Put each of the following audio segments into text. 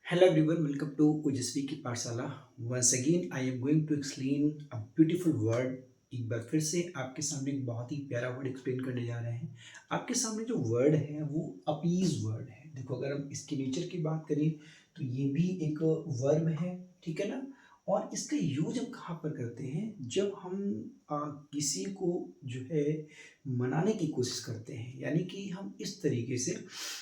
Hello everyone, welcome to Ujasvi की पाठशाला। Once again, I am going to explain a beautiful word। एक बार फिर से आपके सामने एक बहुत ही प्यारा वर्ड एक्सप्लेन करने जा रहे हैं। आपके सामने जो वर्ड है वो अपीज वर्ड है। देखो, अगर हम इसके नेचर की बात करें तो ये भी एक वर्ब है, ठीक है ना। और इसका यूज हम कहाँ पर करते हैं, जब हम किसी को जो है मनाने की कोशिश करते हैं। यानी कि हम इस तरीके से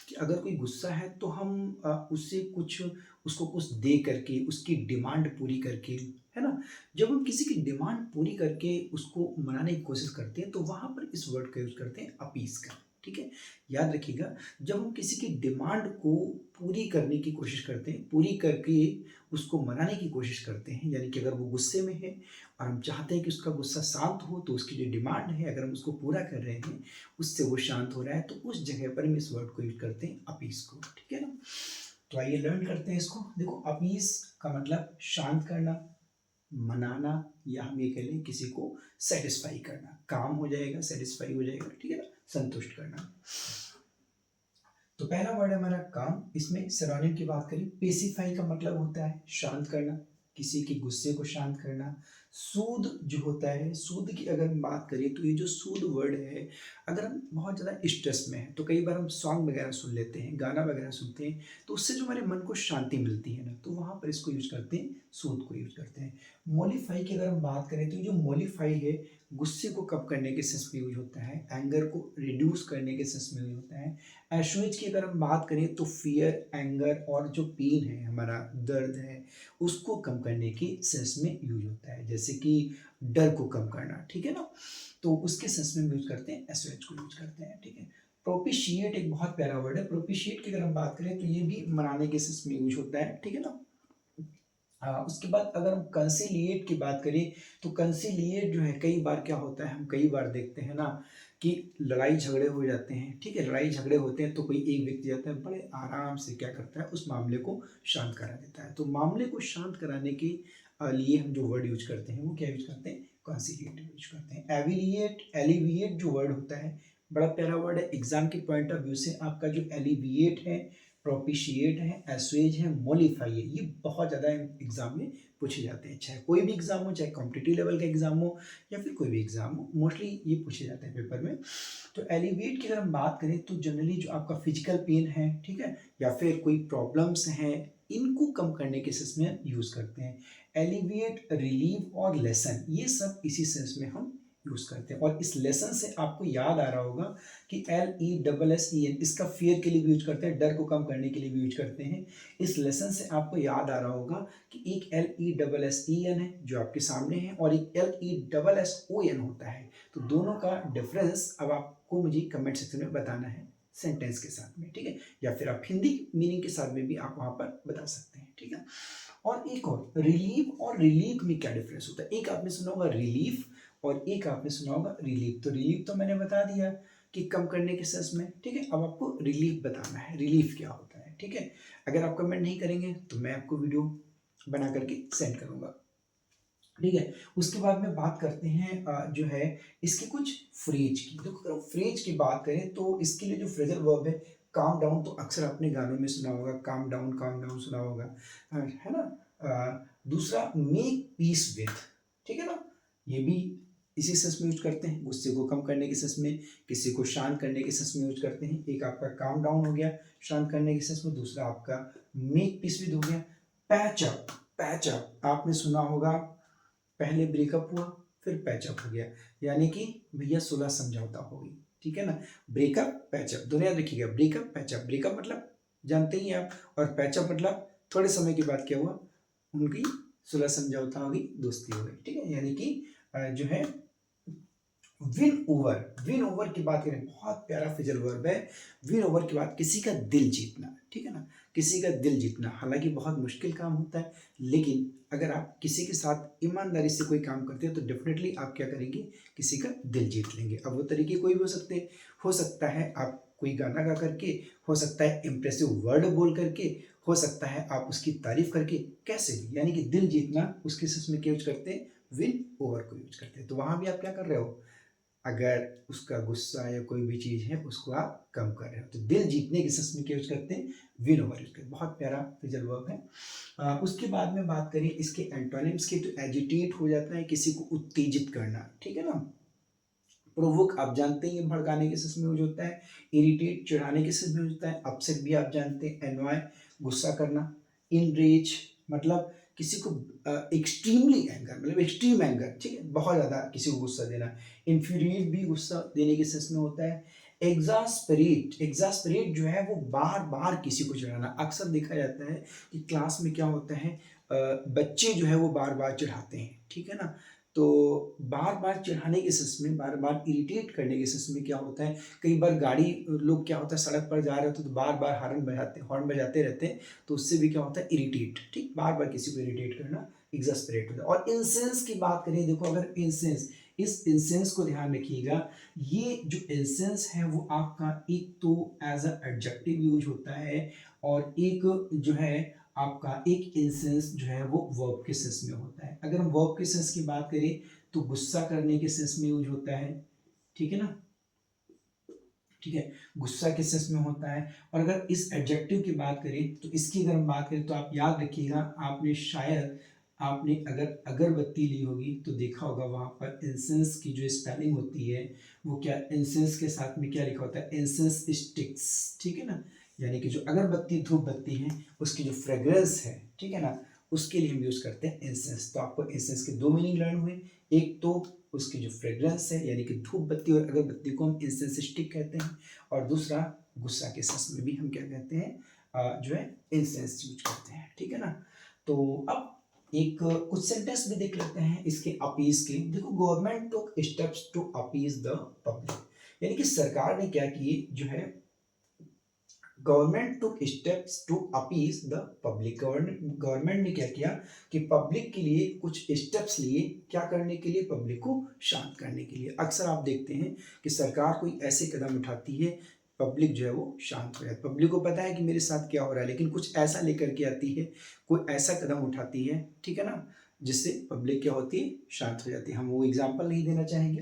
कि अगर कोई गुस्सा है तो हम उससे कुछ उसको कुछ दे करके उसकी डिमांड पूरी करके, है ना। जब हम किसी की डिमांड पूरी करके उसको मनाने की कोशिश करते हैं तो वहाँ पर इस वर्ड का यूज़ करते हैं अपीस का, ठीक है। याद रखिएगा, जब हम किसी की डिमांड को पूरी करने की कोशिश करते हैं, पूरी करके उसको मनाने की कोशिश करते हैं, यानी कि अगर वो गुस्से में है और हम चाहते हैं कि उसका गुस्सा शांत हो, तो उसकी जो डिमांड है अगर हम उसको पूरा कर रहे हैं, उससे वो शांत हो रहा है, तो उस जगह पर हम इस वर्ड को यूज करते हैं अपीस को, ठीक है ना। तो आइए लर्न करते हैं इसको। देखो, अपीस का मतलब शांत करना, मनाना, या हम ये कह लें किसी को सेटिस्फाई करना। काम हो जाएगा, सेटिस्फाई हो जाएगा, ठीक है ना, संतुष्ट करना। तो पहला वर्ड है हमारा काम। इसमें सिनोनिम की बात करें, पेसिफाई का मतलब होता है शांत करना, किसी के गुस्से को शांत करना। सूद जो होता है, सूद की अगर हम बात करें तो ये जो सूद वर्ड है, अगर हम बहुत ज़्यादा स्ट्रेस में हैं तो कई बार हम सॉन्ग वगैरह सुन लेते हैं, गाना वगैरह सुनते हैं, तो उससे जो हमारे मन को शांति मिलती है ना, तो वहाँ पर इसको यूज करते हैं, सूद को यूज करते हैं। मोलिफाई की अगर हम बात करें तो ये जो मोलिफाई है, गुस्से को कम करने के सेंस में यूज होता है, एंगर को रिड्यूस करने के सेंस में यूज होता है। एशुएज की अगर हम बात करें तो फियर, एंगर और जो पेन है, हमारा दर्द है, उसको कम करने के सेंस में यूज होता है। जैसे कि डर को कम करना, ठीक है ना, तो उसके सेंस में यूज करते हैं, एशुएज को यूज करते हैं, ठीक है। प्रोपिशिएट एक बहुत प्यारा वर्ड है। प्रोपिशिएट की अगर हम बात करें तो ये भी मनाने के सेंस में यूज होता है, ठीक है ना। उसके बाद अगर हम कंसिलिएट की बात करें तो कंसिलिएट जो है, कई बार क्या होता है, हम कई बार देखते हैं ना कि लड़ाई झगड़े हो जाते हैं, ठीक है। लड़ाई झगड़े होते हैं तो कोई एक व्यक्ति जाता है, बड़े आराम से क्या करता है, उस मामले को शांत करा देता है। तो मामले को शांत कराने के लिए हम जो वर्ड यूज करते हैं वो क्या यूज करते हैं, कंसिलिएट यूज करते हैं। एविलिएट, एलिविएट जो वर्ड होता है, बड़ा प्यारा वर्ड है। एग्जाम के पॉइंट ऑफ व्यू से आपका जो एलिविएट है, प्रोपिशिएट है, एसुएज है, मोलिफाई है, ये बहुत ज़्यादा एग्जाम में पूछे जाते हैं। चाहे कोई भी एग्जाम हो, चाहे कॉम्पिटिटिव लेवल का एग्जाम हो या फिर कोई भी एग्जाम हो, मोस्टली ये पूछे जाते हैं पेपर में। तो एलिवेट की अगर हम बात करें तो जनरली जो आपका फिजिकल पेन है, ठीक है, या फिर कोई प्रॉब्लम्स हैं, इनको कम करने के सेंस में यूज करते हैं। एलिविएट, रिलीव और लेसन, ये सब इसी सेंस में हम यूज करते हैं। और इस लेसन से आपको याद आ रहा होगा कि LESSEN, इसका फियर के लिए भी यूज करते हैं, डर को कम करने के लिए भी यूज करते हैं। इस लेसन से आपको याद आ रहा होगा कि एक LESSEN है जो आपके सामने है, और एक LESSON होता है। तो दोनों का डिफरेंस अब आपको मुझे कमेंट सेक्शन में बताना है, सेंटेंस के साथ में, ठीक है, या फिर आप हिंदी मीनिंग के साथ में भी आप वहां पर बता सकते हैं, ठीक है। और एक और, रिलीफ और रिलीफ में क्या डिफरेंस होता है। एक आपने सुना होगा रिलीफ और एक आपने सुना होगा रिलीफ। तो रिलीफ तो मैंने बता दिया कि कम करने के सेंस में, ठीक है। अब आपको रिलीफ बताना है, रिलीफ क्या होता है, ठीक है। अगर आप कमेंट नहीं करेंगे तो मैं आपको वीडियो बना करके सेंड करूंगा, ठीक है। उसके बाद में बात करते हैं जो है इसके कुछ फ्रेज की। देखो, अगर फ्रेज की बात करें तो इसके लिए जो फ्रेजल वर्ब है, काम डाउन, तो अक्सर आपने गानों में सुना होगा, काम डाउन सुना होगा, है ना। दूसरा, मेक पीस विथ, ठीक है ना, ये भी इसी सेंस में यूज करते हैं, गुस्से को कम करने के सेंस में, किसी को शांत करने के सेंस में यूज करते हैं। एक आपका काम डाउन हो गया शांत करने के सेंस में, दूसरा आपका मेक पीस विद हो गया। पैचअप, पैचअप आपने सुना होगा, पहले ब्रेकअप हुआ फिर पैचअप हो गया, यानी कि भैया सुलह समझौता हो गई, ठीक है ना। ब्रेकअप, पैचअप दोनों याद रखिएगा। ब्रेकअप, पैचअप, ब्रेकअप मतलब जानते ही आप, और पैचअप मतलब थोड़े समय के बाद क्या हुआ, उनकी सुलह समझौता हो गई, दोस्ती हो गई, ठीक है। यानी कि जो है विन ओवर, विन ओवर की बात करें, बहुत प्यारा फिजल वर्ब है। विन ओवर की बात, किसी का दिल जीतना, ठीक है ना, किसी का दिल जीतना। हालांकि बहुत मुश्किल काम होता है, लेकिन अगर आप किसी के साथ ईमानदारी से कोई काम करते हैं तो डेफिनेटली आप क्या करेंगे, किसी का दिल जीत लेंगे। अब वो तरीके कोई भी हो सकते हैं, हो सकता है आप कोई गाना गा करके, हो सकता है इंप्रेसिव वर्ड बोल करके, हो सकता है आप उसकी तारीफ करके, कैसे भी, यानी कि दिल जीतना, उसके सेंस में क्या यूज करते हैं, विन ओवर को यूज करते हैं। तो वहां भी आप क्या कर रहे हो, अगर उसका गुस्सा या कोई भी चीज़ है उसको आप कम कर रहे हो। तो दिल जीतने के सेंस में क्या यूज़ करते हैं? विन ओवर यूज़ करते हैं। बहुत प्यारा फ्रेजल वर्ब है। उसके बाद में बात करें इसके एंटोनिम्स की, तो एजिटेट हो जाता है किसी को उत्तेजित करना, ठीक है ना? प्रोवोक आप जानते हैं ये भड़काने के सेंस में यूज होता है। इरिटेट चिढ़ाने के सेंस में यूज होता है। अपसेट भी आप जानते हैं, एनॉय गुस्सा करना। इनरेज मतलब किसी को एक्सट्रीमली एंगर, मतलब एक्सट्रीम एंगर, ठीक है, बहुत ज्यादा किसी को गुस्सा देना। इन्फ्यूरिएट भी गुस्सा देने के सेंस में होता है। एग्जास्परेट, एग्जास्परेट जो है वो बार बार किसी को चिढ़ाना। अक्सर देखा जाता है कि क्लास में क्या होता है, बच्चे जो है वो बार बार चिढ़ाते हैं, ठीक है ना? तो बार बार चिढ़ाने के सेंस में, बार बार इरिटेट करने के सेंस में क्या होता है, कई बार गाड़ी लोग क्या होता है सड़क पर जा रहे होते हैं तो बार बार हॉर्न बजाते रहते हैं, तो उससे भी क्या होता है, इरिटेट, ठीक, बार बार किसी को इरिटेट करना एग्जास्परेट होता है। और इंसेंस की बात करें, देखो अगर इंसेंस, इस इंसेंस को ध्यान रखिएगा, ये जो इंसेंस है वो आपका एक तो एज अ एडजेक्टिव यूज होता है, और एक जो है आपका एक इंसेंस जो है वो वर्ब के सेंस में होता है। अगर हम वर्ब के सेंस की बात करें तो गुस्सा करने के सेंस में यूज होता है, ठीक है ना? ठीक है, गुस्सा के सेंस में होता है। और अगर इस एडजेक्टिव की बात करें तो इसकी अगर हम बात करें तो आप याद रखिएगा, आपने शायद आपने अगर अगरबत्ती ली होगी तो देखा होगा वहां पर इंसेंस की जो स्पेलिंग होती है वो क्या, इंसेंस के साथ में क्या लिखा होता है, इंसेंस स्टिक्स, ठीक है ना? यानी कि जो अगरबत्ती धूप बत्ती है उसकी जो फ्रेग्रेंस है, ठीक है ना, उसके लिए हम यूज करते हैं इंसेंस। तो आपको इंसेंस के दो मीनिंग लर्न हुए, एक तो उसकी जो फ्रेग्रेंस है यानी कि धूप बत्ती और अगरबत्ती को हम इंसेंस स्टिक कहते हैं, और दूसरा गुस्सा के सेंस में भी हम क्या कहते हैं, जो है इंसेंस यूज करते हैं, ठीक है ना? तो अब एक कुछ सेंटेंस भी देख लेते हैं इसके अपीज के। देखो, government took steps to appease the public, यानी कि सरकार ने क्या किए जो है, government took steps to appease the public, government ने क्या किया कि पब्लिक के लिए कुछ स्टेप्स लिए, क्या करने के लिए, पब्लिक को शांत करने के लिए। अक्सर आप देखते हैं कि सरकार कोई ऐसे कदम उठाती है, पब्लिक जो है वो शांत हो जाती है। पब्लिक को पता है कि मेरे साथ क्या हो रहा है, लेकिन कुछ ऐसा लेकर के आती है, कोई ऐसा कदम उठाती है, ठीक है ना, जिससे पब्लिक क्या होती है, शांत हो जाती है। हम वो एग्जाम्पल नहीं देना चाहेंगे।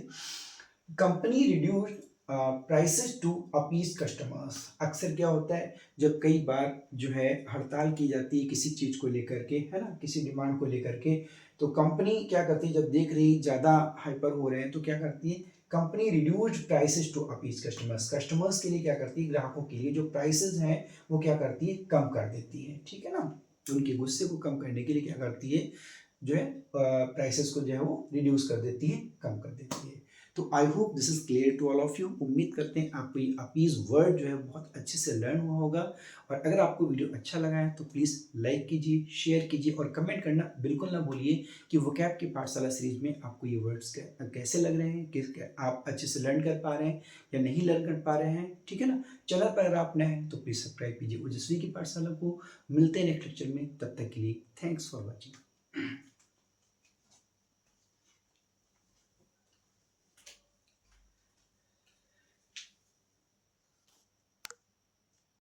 Company reduce prices to appease customers, अक्सर क्या होता है जब कई बार जो है हड़ताल की जाती है किसी चीज को लेकर के, है ना, किसी डिमांड को लेकर के, तो कंपनी क्या करती है, जब देख रही ज्यादा हाइपर हो रहे हैं तो क्या करती है, company reduced prices to appease customers, customers के लिए क्या करती है, ग्राहकों के लिए जो प्राइसेस हैं वो क्या करती है, कम कर देती है, ठीक है ना? उनके गुस्से को कम करने के लिए क्या करती है, जो है प्राइसेस को जो है वो रिड्यूस कर देती है, कम कर देती है। तो I hope this is clear to all of you. उम्मीद करते हैं आपको ये अपीज वर्ड जो है बहुत अच्छे से लर्न हुआ होगा। और अगर आपको वीडियो अच्छा लगा है तो प्लीज़ लाइक कीजिए, शेयर कीजिए और कमेंट करना बिल्कुल ना भूलिए कि वोकैब की पाठशाला सीरीज में आपको ये वर्ड्स कैसे लग रहे हैं, किस आप अच्छे से लर्न कर पा रहे हैं या नहीं लर्न कर पा रहे हैं, ठीक है ना? चैनल पर अगर आप नए हैं तो प्लीज़ सब्सक्राइब कीजिए ओजस्वी की पाठशाला को। मिलते हैं नेक्स्ट लेक्चर में, तब तक के लिए थैंक्स फॉर वॉचिंग।